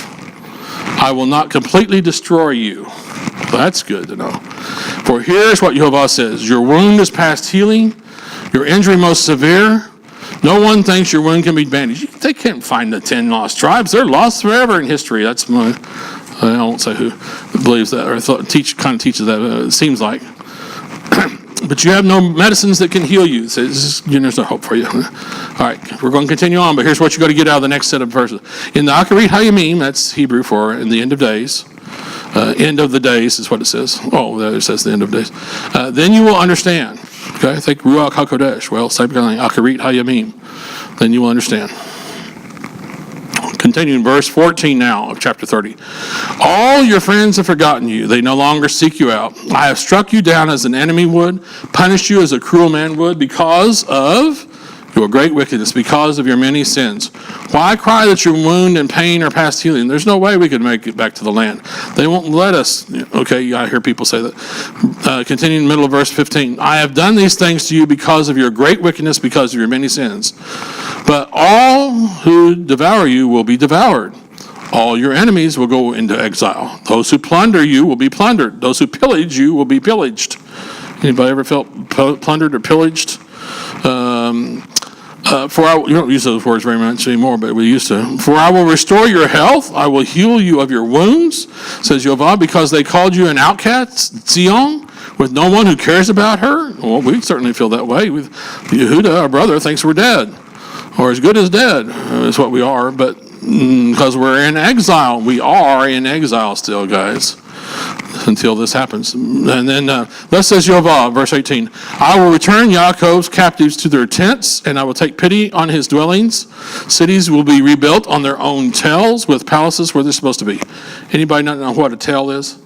I will not completely destroy you. Well, that's good to know. For here's what Yehovah says. Your wound is past healing, your injury most severe. No one thinks your wound can be bandaged. They can't find the 10 lost tribes. They're lost forever in history. That's I won't say who believes that or kind of teaches that. It seems like. But you have no medicines that can heal you. So there's no hope for you. All right, we're going to continue on, but here's what you got to get out of the next set of verses. In the Akarit Hayamim, that's Hebrew for in the end of days. End of the days is what it says. Oh, there it says the end of days. Then you will understand. Okay, I think Ruach HaKodesh. Well, same kind of thing. Akarit Hayamim. Then you will understand. Continuing verse 14 now of chapter 30. All your friends have forgotten you. They no longer seek you out. I have struck you down as an enemy would, punished you as a cruel man would, because of your great wickedness, because of your many sins. Why cry that your wound and pain are past healing? There's no way we could make it back to the land. They won't let us. Okay, I hear people say that. Continuing in the middle of verse 15. I have done these things to you because of your great wickedness, because of your many sins. But all who devour you will be devoured. All your enemies will go into exile. Those who plunder you will be plundered. Those who pillage you will be pillaged. Anybody ever felt plundered or pillaged? You don't use those words very much anymore, but we used to. For I will restore your health. I will heal you of your wounds, says Yehovah, because they called you an outcast, Zion, with no one who cares about her. Well, we certainly feel that way. Yehuda, our brother, thinks we're dead, or as good as dead is what we are, but because we're in exile. We are in exile still, guys, until this happens. And then, thus says Yehovah, verse 18, I will return Yaakov's captives to their tents, and I will take pity on his dwellings. Cities will be rebuilt on their own tells, with palaces where they're supposed to be. Anybody not know what a tell is?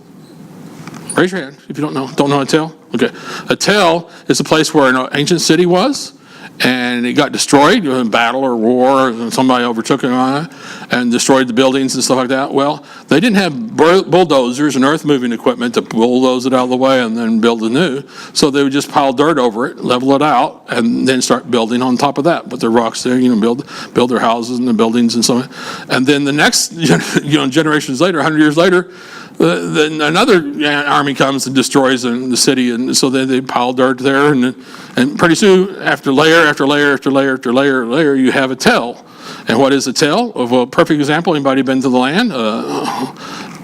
Raise your hand if you don't know a tell. Okay. A tell is a place where an ancient city was, and it got destroyed in battle or war, and somebody overtook it on it and destroyed the buildings and stuff like that. Well, they didn't have bulldozers and earth-moving equipment to bulldoze it out of the way and then build anew. So they would just pile dirt over it, level it out, and then start building on top of that. Put their rocks there, build their houses and the buildings and so on. And then the next, generations later, 100 years later, then another army comes and destroys the city, and so then they pile dirt there, and pretty soon, after layer after layer after layer after layer, you have a tell. And what is a tell? Of a perfect example, anybody been to the land?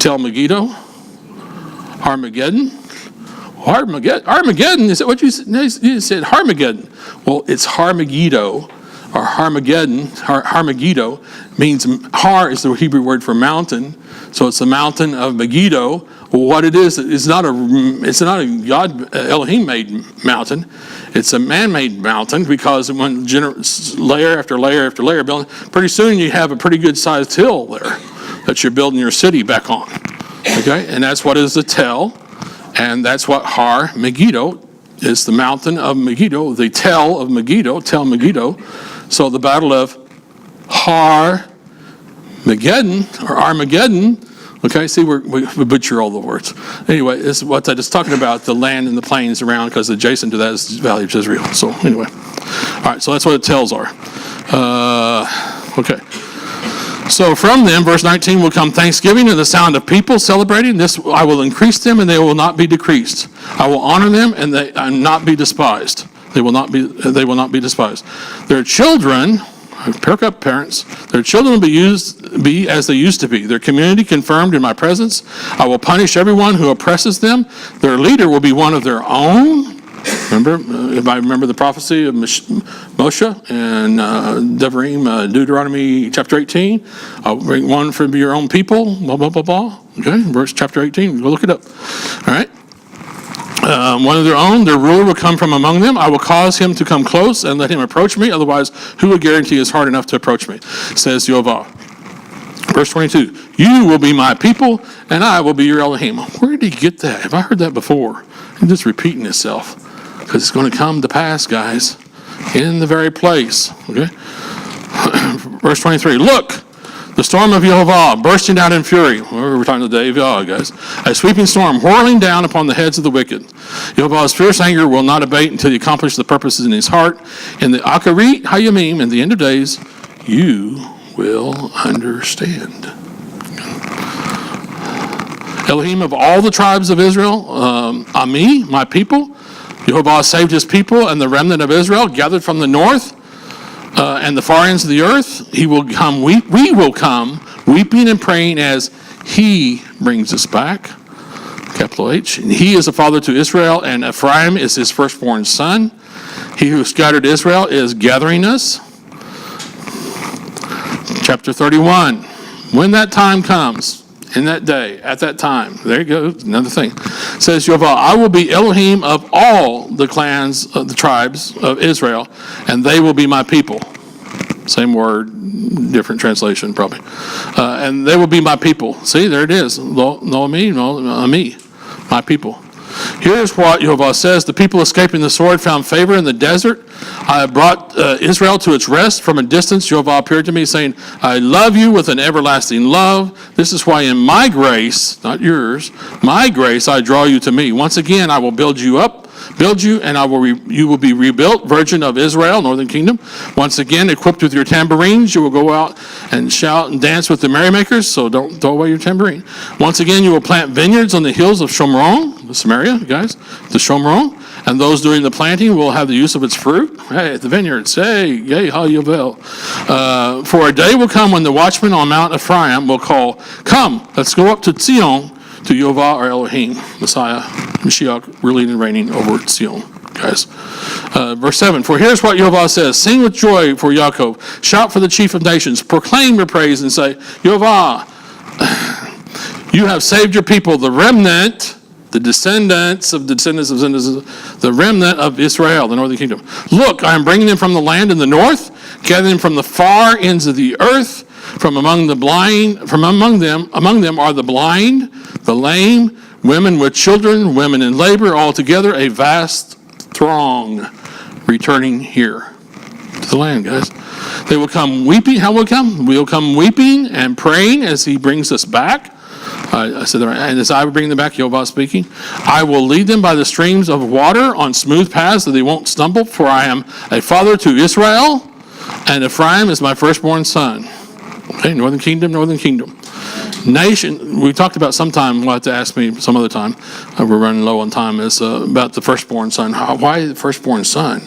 Tell Megiddo, Armageddon. Armageddon, is that what you said? You said Armageddon. Well, it's Harmegiddo, or Harmageddon. Harmegiddo means, Har is the Hebrew word for mountain, so it's the mountain of Megiddo. What it is, it's not a God Elohim made mountain. It's a man-made mountain, because when layer after layer after layer building, pretty soon you have a pretty good sized hill there that you're building your city back on. Okay, and that's what is the tell, and that's what Har Megiddo is, the mountain of Megiddo, the tell of Megiddo, tell Megiddo. So the battle of Har Megiddon or Armageddon. Okay, see, we butcher all the words. Anyway, this is what that is talking about, the land and the plains around, because adjacent to that is the Valley of Israel. So anyway, all right, so that's what the tells are. Okay. So from them, verse 19, will come thanksgiving and the sound of people celebrating. This I will increase them, and they will not be decreased. I will honor them, and they not be despised. They will not be despised. Their children, perk up, parents. Their children will be as they used to be. Their community confirmed in my presence. I will punish everyone who oppresses them. Their leader will be one of their own. If I remember the prophecy of Moshe and Devarim, Deuteronomy chapter 18. I'll bring one from your own people, blah, blah, blah, blah. Okay, verse chapter 18. Go look it up. All right. One of their own, their ruler will come from among them. I will cause him to come close and let him approach me. Otherwise, who would guarantee his heart enough to approach me? Says Yehovah. Verse 22, you will be my people, and I will be your Elohim. Where did he get that? Have I heard that before? It's just repeating itself, because it's going to come to pass, guys, in the very place. Okay. Verse 23, look, the storm of Yehovah bursting out in fury. We're talking the day of Yah, guys. A sweeping storm whirling down upon the heads of the wicked. Yehovah's fierce anger will not abate until he accomplishes the purposes in his heart. In the Akarit Hayamim, in the end of days, you will understand. Elohim of all the tribes of Israel, Ami, my people. Yehovah saved his people, and the remnant of Israel gathered from the north and the far ends of the earth. We will come weeping and praying as he brings us back. Capital H. And he is a father to Israel, and Ephraim is his firstborn son. He who scattered Israel is gathering us. Chapter 31. When that time comes, in that day, at that time, there you go, another thing. It says, Yehovah, I will be Elohim of all the clans of the tribes of Israel, and they will be my people. Same word, different translation probably. And they will be my people. See, there it is. Me, my people. Here's what Yehovah says. The people escaping the sword found favor in the desert. I have brought Israel to its rest. From a distance, Yehovah appeared to me, saying, I love you with an everlasting love. This is why in my grace, not yours, my grace, I draw you to me. Once again, I will build you, and you will be rebuilt, virgin of Israel, northern kingdom. Once again, equipped with your tambourines, you will go out and shout and dance with the merrymakers, so don't throw away your tambourine. Once again, you will plant vineyards on the hills of Shomron, Samaria, guys, the Shomron, and those doing the planting will have the use of its fruit. Hey, the vineyards, hey, yay, hallelujah. For a day will come when the watchman on Mount Ephraim will call, come, let's go up to Zion, to Yehovah our Elohim, Messiah, Mashiach, ruling and reigning over Zion, guys. Verse 7, for here's what Yehovah says, sing with joy for Yaakov, shout for the chief of nations, proclaim your praise and say, Yehovah, you have saved your people, the remnant, the descendants of the remnant of Israel, the northern kingdom. Look, I am bringing them from the land in the north, gathering them from the far ends of the earth, from among them are the blind, the lame, women with children, women in labor, altogether a vast throng returning here. to the land, guys. They will come weeping. How will it come? We'll come weeping and praying as he brings us back. I said, and as I will bring them back, Jehovah speaking, I will lead them by the streams of water on smooth paths that they won't stumble, for I am a father to Israel, and Ephraim is my firstborn son. Okay, northern kingdom. Nation, we talked about sometime, we'll have to ask me some other time, we're running low on time, is about the firstborn son. Why the firstborn son?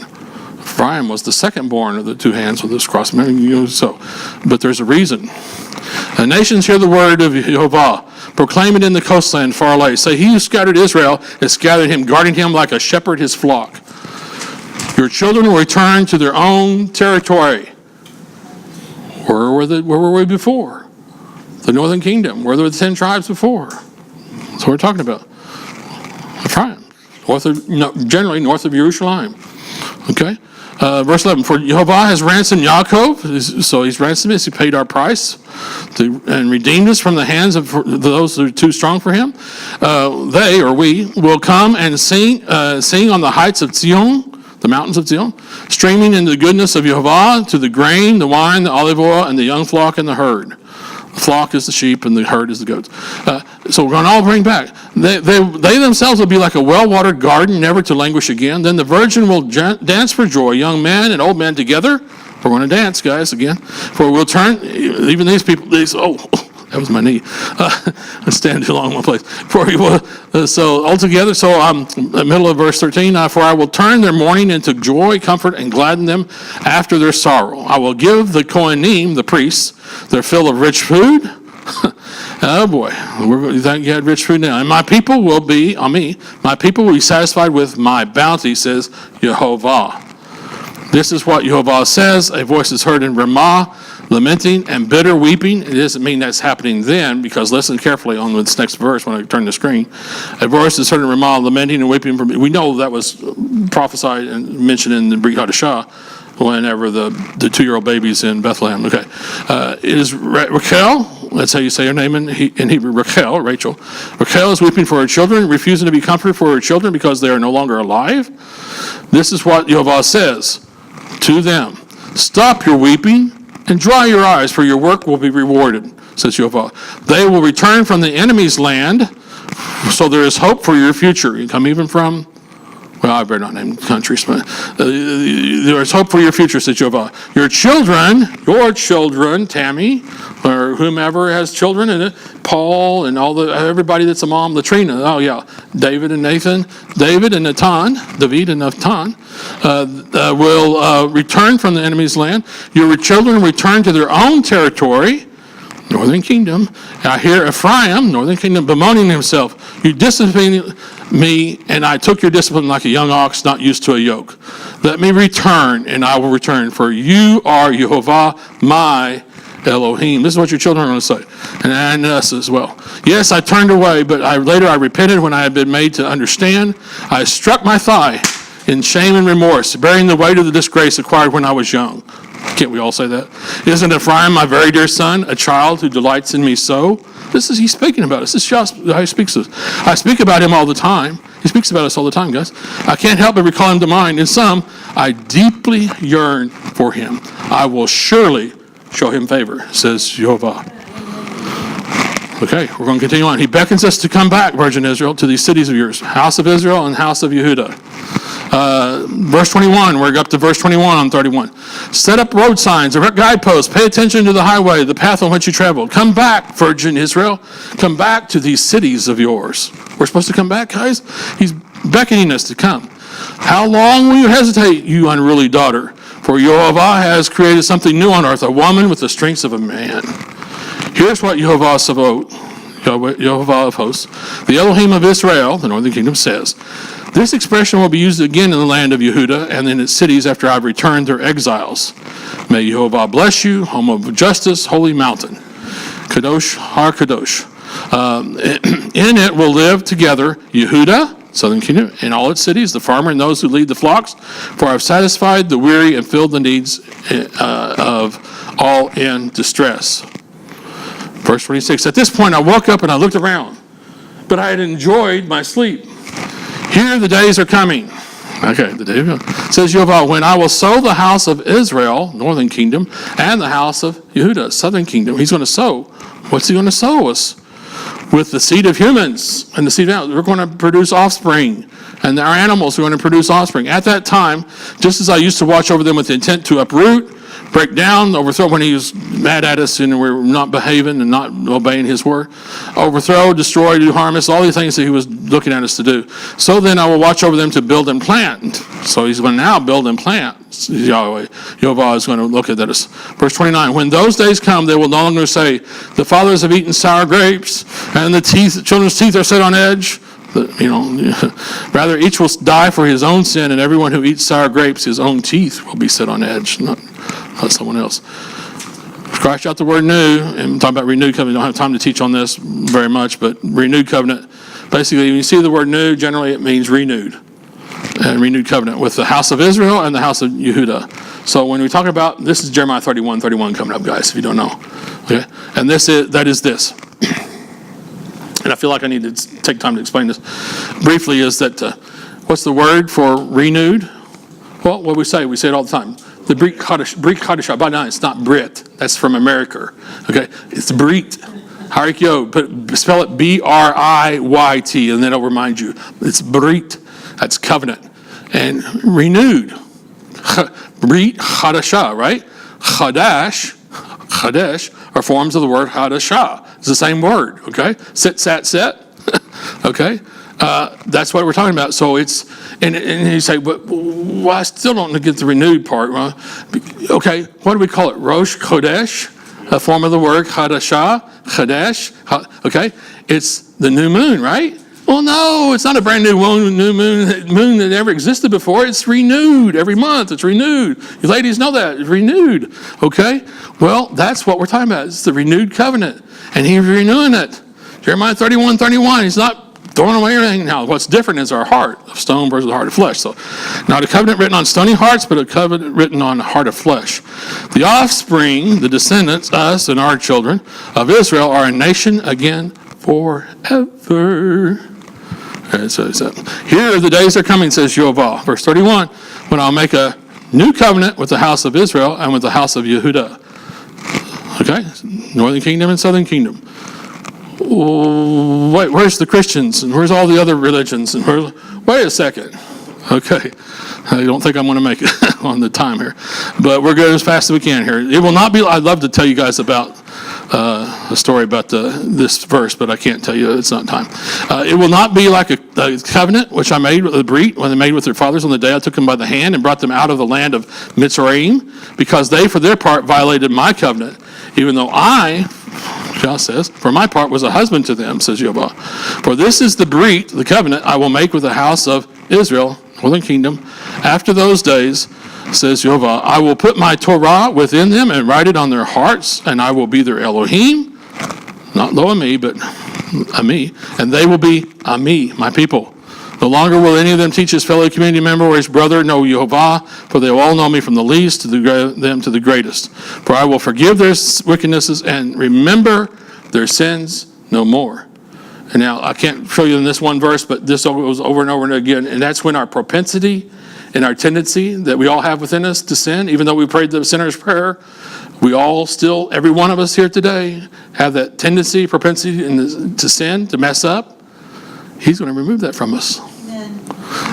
Ephraim was the secondborn of the two hands with this cross. But there's a reason. The nations hear the word of Jehovah. Proclaim it in the coastland far away. Say, he who scattered Israel has scattered him, guarding him like a shepherd his flock. Your children will return to their own territory. Where were we before? The northern kingdom. Where were the 10 tribes before? That's what we're talking about. Ephraim. Generally north of Jerusalem. Okay? Verse 11, for Jehovah has ransomed Yaakov, so he's ransomed us, he paid our price, and redeemed us from the hands of those who are too strong for him. They, or we, will come and sing on the heights of Zion, the mountains of Zion, streaming into the goodness of Jehovah, to the grain, the wine, the olive oil, and the young flock and the herd. The flock is the sheep and the herd is the goats. So we're going to all bring back. They themselves will be like a well-watered garden, never to languish again. Then the virgin will dance for joy, young man and old man together. We're going to dance, guys, again. For we'll turn, even these people, that was my knee. I stand too long in one place. So altogether, middle of verse 13, for I will turn their mourning into joy, comfort, and gladden them after their sorrow. I will give the Kohanim, the priests, their fill of rich food. Oh boy, you think you had rich food now. And my people will be, my people will be satisfied with my bounty, says Jehovah. This is what Jehovah says. A voice is heard in Ramah, lamenting and bitter weeping. It doesn't mean that's happening then, because listen carefully on this next verse when I turn the screen. A voice is heard in Ramah, lamenting and weeping. We know that was prophesied and mentioned in the Brit Hadashah, whenever the 2-year-old baby's in Bethlehem. Okay. It is Rachel, that's how you say her name in Hebrew, Rachel. Rachel is weeping for her children, refusing to be comforted for her children because they are no longer alive. This is what Jehovah says to them. Stop your weeping and dry your eyes, for your work will be rewarded, says Jehovah. They will return from the enemy's land, so there is hope for your future. You come even from, I better not name countries, but there is hope for your future, says Jehovah. Your children, Tammy, or whomever has children in it, Paul and everybody that's a mom, Latrina, David and Nathan, David and Natan will return from the enemy's land. Your children return to their own territory, northern kingdom. I hear Ephraim, northern kingdom, bemoaning himself. You disciplined me, and I took your discipline like a young ox not used to a yoke. Let me return, and I will return, for you are Jehovah, my Elohim. This is what your children are going to say, and us as well. Yes, I turned away, but later I repented when I had been made to understand. I struck my thigh in shame and remorse, bearing the weight of the disgrace acquired when I was young. Can't we all say that? Isn't Ephraim my very dear son, a child who delights in me so? He's speaking about us. This is how he speaks to us. I speak about him all the time. He speaks about us all the time, guys. I can't help but recall him to mind. In some, I deeply yearn for him. I will surely show him favor, says Jehovah. Okay, we're going to continue on. He beckons us to come back, Virgin Israel, to these cities of yours, house of Israel and house of Yehuda. Verse 21, we're up to verse 21 on 31. Set up road signs, erect guideposts, pay attention to the highway, the path on which you traveled. Come back, Virgin Israel. Come back to these cities of yours. We're supposed to come back, guys? He's beckoning us to come. How long will you hesitate, you unruly daughter? For Jehovah has created something new on earth, a woman with the strength of a man. Here's what Jehovah of hosts, the Elohim of Israel, the northern kingdom, says. This expression will be used again in the land of Yehuda and in its cities after I've returned their exiles. May Jehovah bless you, home of justice, holy mountain. Kadosh, Har Kadosh. In it will live together Yehuda, southern kingdom, and all its cities, the farmer and those who lead the flocks. For I've satisfied the weary and filled the needs of all in distress. Verse 26, at this point I woke up and I looked around, but I had enjoyed my sleep. Here the days are coming. Okay, the day of Yehovah. Says Yehovah, when I will sow the house of Israel, northern kingdom, and the house of Yehuda, southern kingdom. He's going to sow. What's he going to sow us? With the seed of humans and the seed of animals. We're going to produce offspring. And our animals are going to produce offspring. At that time, just as I used to watch over them with the intent to uproot, break down, overthrow, when he was mad at us and we're not behaving and not obeying his word. Overthrow, destroy, do harm us, all these things that he was looking at us to do. So then I will watch over them to build and plant. So he's going to now build and plant. Yahweh, Yehovah is going to look at that. Verse 29, when those days come, they will no longer say, the fathers have eaten sour grapes, and the children's teeth are set on edge. Rather, each will die for his own sin, and everyone who eats sour grapes, his own teeth will be set on edge, not someone else. Scratch out the word new, and talk about renewed covenant. I don't have time to teach on this very much, but renewed covenant, basically, when you see the word new, generally it means renewed. And renewed covenant with the house of Israel and the house of Yehuda. So when we talk about, this is Jeremiah 31 coming up, guys, if you don't know. Okay? And that is this. And I feel like I need to take time to explain this briefly, is that, what's the word for renewed? Well, what we say it all the time. The Brit Kaddish, by now it's not Brit, that's from America, okay? It's Brit, Harikyo, spell it B-R-I-Y-T, and then it'll remind you. It's Brit, that's covenant. And renewed, Brit Chadashah, right? Chadesh are forms of the word Hadashah. It's the same word, okay? Sit, sat, set, okay? That's what we're talking about. So it's, and you say, but well, I still don't get the renewed part. Well, okay, what do we call it? Rosh Chodesh, a form of the word Hadashah, Chodesh, okay? It's the new moon, right? Well, no, it's not a brand new moon that never existed before. It's renewed every month. It's renewed. You ladies know that. It's renewed, okay? Well, that's what we're talking about. It's the renewed covenant, and he's renewing it. Jeremiah 31. He's not throwing away everything now. What's different is our heart of stone versus the heart of flesh. So, not a covenant written on stony hearts, but a covenant written on the heart of flesh. The offspring, the descendants, us and our children of Israel, are a nation again forever. Okay, so here the days are coming, says Yehovah. Verse 31, when I'll make a new covenant with the house of Israel and with the house of Yehuda. Okay, northern kingdom and southern kingdom. Wait, where's the Christians and where's all the other religions? And wait a second. Okay, I don't think I'm going to make it on the time here, but we're going as fast as we can here. It will not be. I'd love to tell you guys about a story about this verse, but I can't tell you. It's not time. It will not be like a covenant which I made with the Brit when they made with their fathers on the day I took them by the hand and brought them out of the land of Mitzrayim, because they, for their part, violated my covenant, even though I, Jah says, for my part was a husband to them, says Yehovah. For this is the Brit, the covenant I will make with the house of Israel, northern kingdom, after those days, says Yehovah, I will put my Torah within them and write it on their hearts, and I will be their Elohim, not lo ami, but ami, and they will be ami, my people. No longer will any of them teach his fellow community member or his brother, know Yehovah, for they will all know me from the least to them to the greatest. For I will forgive their wickednesses and remember their sins no more. And now, I can't show you in this one verse, but this goes over and over and again, and that's when our propensity and our tendency that we all have within us to sin, even though we prayed the sinner's prayer, we all still, every one of us here today, have that tendency, propensity to sin, to mess up. He's going to remove that from us. Amen.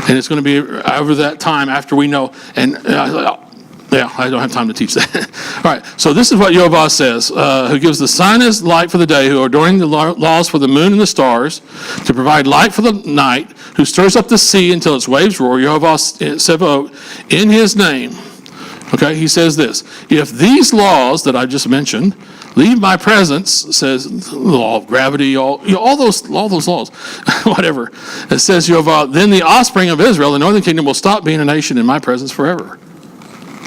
And it's going to be over that time after we know, and I don't have time to teach that. All right, so this is what Yehovah says, who gives the sun as light for the day, who ordaining the laws for the moon and the stars, to provide light for the night, who stirs up the sea until its waves roar, Yehovah Sevot, in his name. Okay, he says this, if these laws that I just mentioned leave my presence, says the law of gravity, all those laws, whatever, it says Yehovah, then the offspring of Israel, the northern kingdom, will stop being a nation in my presence forever.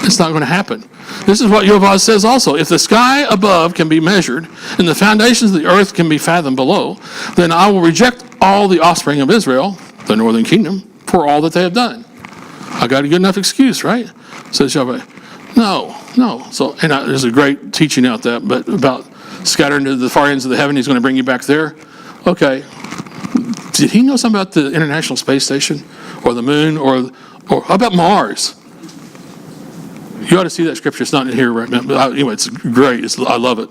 It's not going to happen. This is what Yehovah says also. If the sky above can be measured and the foundations of the earth can be fathomed below, then I will reject all the offspring of Israel, the northern kingdom, for all that they have done. I got a good enough excuse, right? Says Yehovah. No. So, and there's a great teaching out there, but about scattering to the far ends of the heaven, he's going to bring you back there. Okay. Did he know something about the International Space Station or the moon or Or how about Mars? You ought to see that scripture. It's not in here right now. But anyway, it's great. I love it.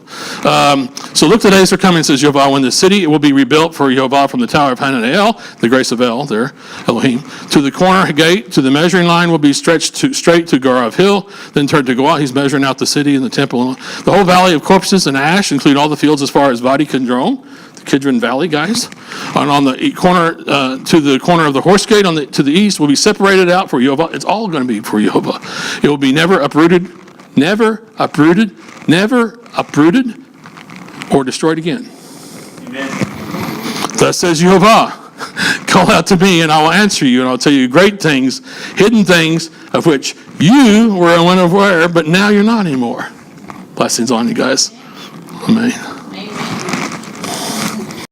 So look, the days are coming, says Yehovah, when the city will be rebuilt for Yehovah from the tower of Hananel, the grace of El, there, Elohim, to the corner gate, to the measuring line will be stretched straight to Garav Hill, then turned to Goah. He's measuring out the city and the temple. The whole valley of corpses and ash, include all the fields as far as Vadi Kidron, the Kidron Valley, guys. And on the corner, to the corner of the horse gate to the east will be separated out for Yehovah. It's all going to be for Yehovah. It will be never uprooted, or destroyed again. Amen. Thus says Yehovah, call out to me and I will answer you, and I'll tell you great things, hidden thing of which you were unaware, but now you're not anymore. Blessings on you guys. Amen.